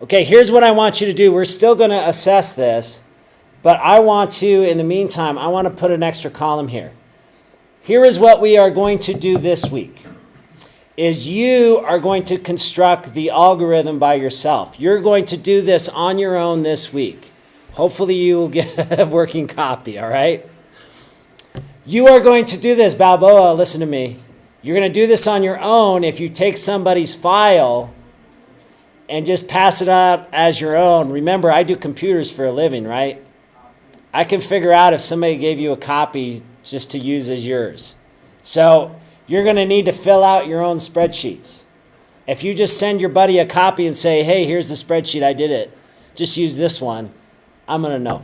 Okay, here's what I want you to do. We're still going to assess this, but I want to, in the meantime, I want to put an extra column here. Here is what we are going to do this week, is you are going to construct the algorithm by yourself. You're going to do this on your own this week. Hopefully you will get a working copy, all right? You are going to do this, Balboa, listen to me. You're going to do this on your own if you take somebody's file and just pass it out as your own. Remember, I do computers for a living, right? I can figure out if somebody gave you a copy just to use as yours. So you're going to need to fill out your own spreadsheets. If you just send your buddy a copy and say, hey, here's the spreadsheet, I did it, just use this one, I'm going to know.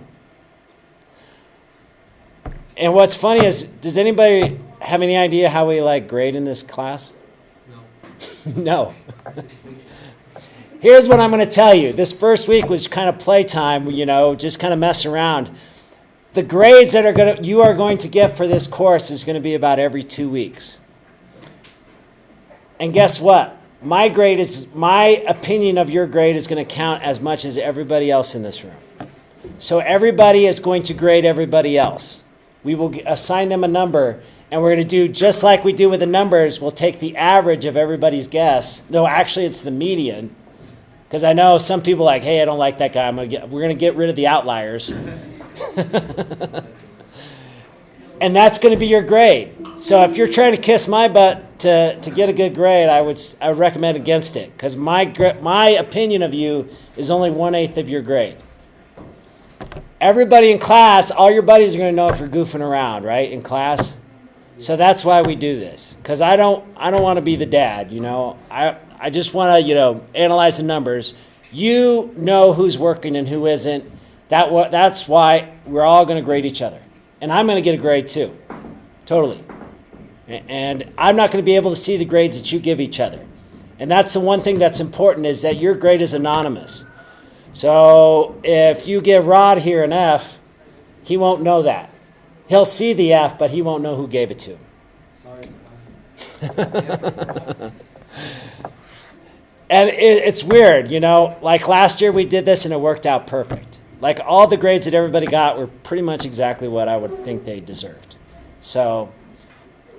And what's funny is, does anybody have any idea how we grade in this class? No. No. Here's what I'm going to tell you. This first week was kind of playtime, just kind of messing around. The grades that you are going to get for this course is going to be about every 2 weeks. And guess what? My opinion of your grade is going to count as much as everybody else in this room. So everybody is going to grade everybody else. We will assign them a number, and we're going to do just like we do with the numbers. We'll take the average of everybody's guess. No, actually, it's the median. Because I know some people are like, hey, I don't like that guy. We're going to get rid of the outliers. And that's going to be your grade. So if you're trying to kiss my butt to get a good grade, I would recommend against it. Because my opinion of you is only 1/8 of your grade. Everybody in class, all your buddies are going to know if you're goofing around, right, in class? So that's why we do this. Because I don't want to be the dad, I just want to, analyze the numbers. You know who's working and who isn't. That's why we're all going to grade each other. And I'm going to get a grade too. Totally. And I'm not going to be able to see the grades that you give each other. And that's the one thing that's important, is that your grade is anonymous. So if you give Rod here an F, he won't know that. He'll see the F, but he won't know who gave it to him. Sorry. And it's weird, like last year we did this and it worked out perfect. Like all the grades that everybody got were pretty much exactly what I would think they deserved. So,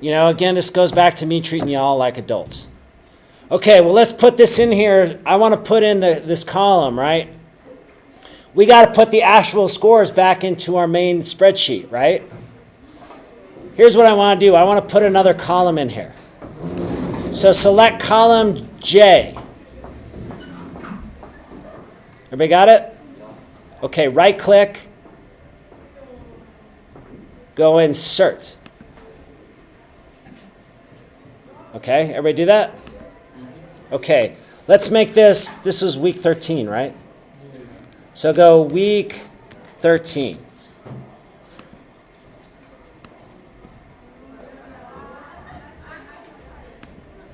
again, this goes back to me treating y'all like adults. Okay, well, let's put this in here. I want to put in this column, right? We got to put the actual scores back into our main spreadsheet, right? Here's what I want to do. I want to put another column in here. So select column J. Everybody got it? Okay, right click. Go insert. Okay, everybody do that? Okay, let's make this was week 13, right? So go week 13.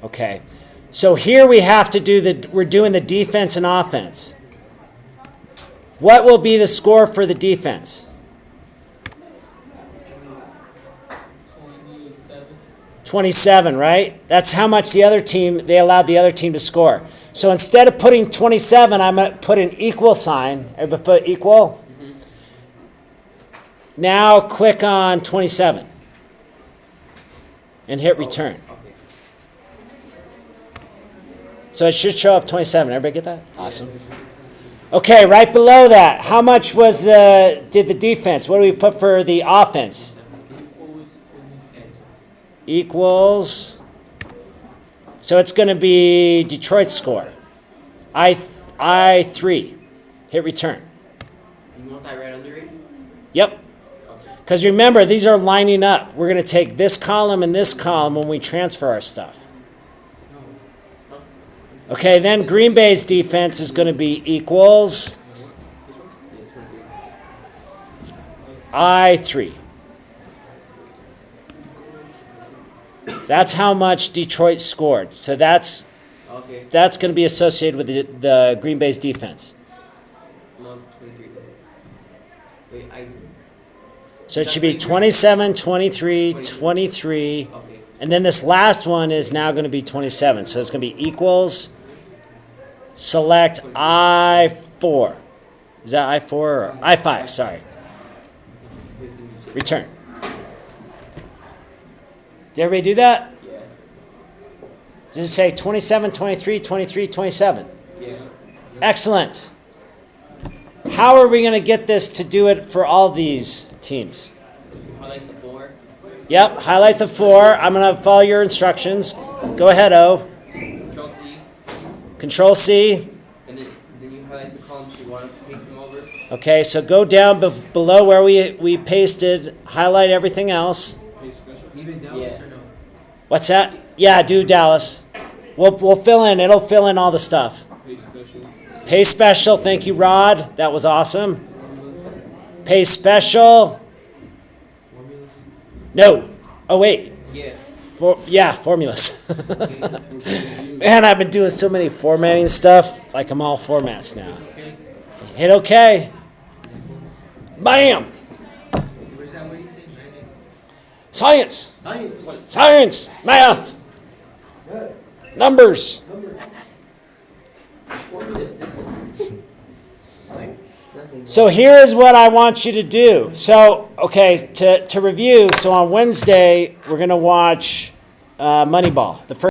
Okay, so here we have to we're doing the defense and offense. What will be the score for the defense? 27, right? That's how much they allowed the other team to score. So instead of putting 27, I'm going to put an equal sign. Everybody put equal? Mm-hmm. Now click on 27 and hit return. Okay. So it should show up 27. Everybody get that? Awesome. Okay, right below that, how much did the defense? What do we put for the offense? Equals. So it's going to be Detroit's score. I3. Hit return. You want that right under it? Yep. Because remember, these are lining up. We're going to take this column and this column when we transfer our stuff. Okay, then Green Bay's defense is going to be equals I3. That's how much Detroit scored. So that's going to be associated with the Green Bay's defense. So it should be 27, 23, 23. And then this last one is now going to be 27. So it's going to be equals select I4. Is that I4 or I5? Sorry. Return. Did everybody do that? Yeah. Does it say 27, 23, 23, 27? Yeah. Excellent. How are we going to get this to do it for all these teams? You highlight the 4. Yep, highlight the 4. I'm going to follow your instructions. Go ahead, O. Control C. Control C. And then you highlight the columns you want to paste them over. Okay, so go down below where we pasted, highlight everything else. Even Dallas Yeah. or no? What's that? Yeah, do Dallas. We'll fill in. It'll fill in all the stuff. Pay special. Thank you, Rod. That was awesome. Pay special. Formulas? No. Oh, wait. Yeah. Formulas. Man, I've been doing so many formatting stuff. Like I'm all formats now. Okay. Hit OK. Bam. Where's that? What do you say? Magic? Science. Science. Science. Math. Numbers. This is nothing. So here's what I want you to do. So, okay, to review, so on Wednesday, we're going to watch Moneyball. The first